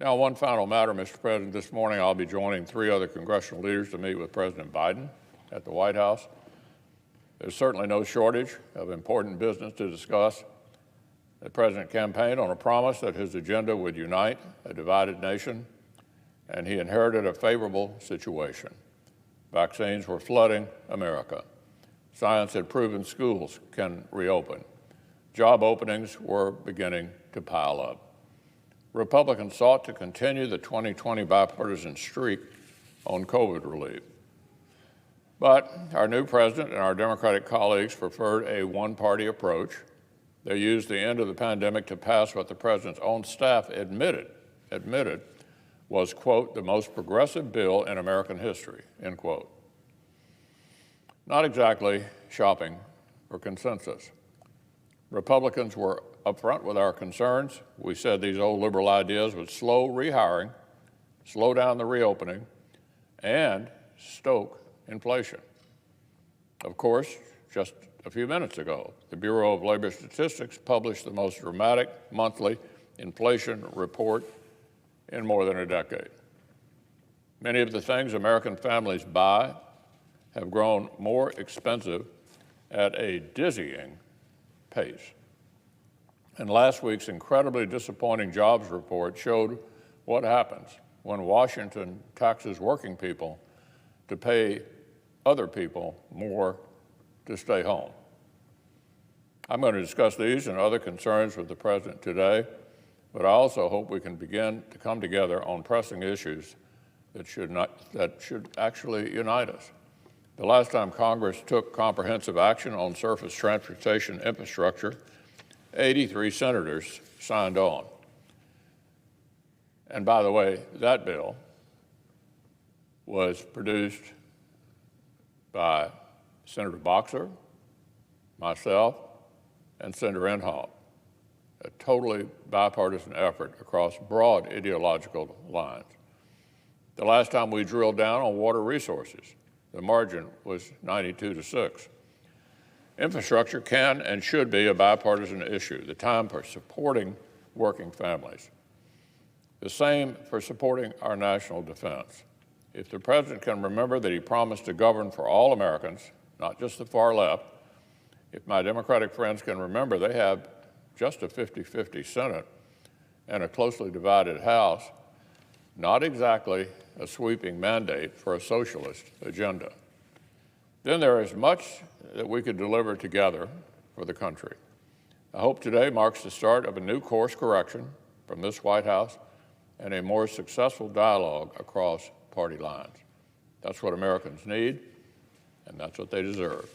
Now, one final matter, Mr. President. This morning, I'll be joining 3 other congressional leaders to meet with President Biden at the White House. There's certainly no shortage of important business to discuss. The President campaigned on a promise that his agenda would unite a divided nation, and he inherited a favorable situation. Vaccines were flooding America. Science had proven schools can reopen. Job openings were beginning to pile up. Republicans sought to continue the 2020 bipartisan streak on COVID relief. But our new president and our Democratic colleagues preferred a one-party approach. They used the end of the pandemic to pass what the president's own staff admitted was, quote, the most progressive bill in American history, end quote. Not exactly shopping for consensus. Republicans were upfront with our concerns. We said these old liberal ideas would slow rehiring, slow down the reopening, and stoke inflation. Of course, just a few minutes ago, the Bureau of Labor Statistics published the most dramatic monthly inflation report in more than a decade. Many of the things American families buy have grown more expensive at a dizzying pace. And last week's incredibly disappointing jobs report showed what happens when Washington taxes working people to pay other people more to stay home. I'm going to discuss these and other concerns with the President today, but I also hope we can begin to come together on pressing issues that should actually unite us. The last time Congress took comprehensive action on surface transportation infrastructure, 83 senators signed on. And by the way, that bill was produced by Senator Boxer, myself, and Senator Inhofe, a totally bipartisan effort across broad ideological lines. The last time we drilled down on water resources, the margin was 92-6. Infrastructure can and should be a bipartisan issue, the time for supporting working families. The same for supporting our national defense. If the President can remember that he promised to govern for all Americans, not just the far left, if my Democratic friends can remember they have just a 50-50 Senate and a closely divided House, not exactly a sweeping mandate for a socialist agenda, then there is much that we could deliver together for the country. I hope today marks the start of a new course correction from this White House and a more successful dialogue across party lines. That's what Americans need, and that's what they deserve.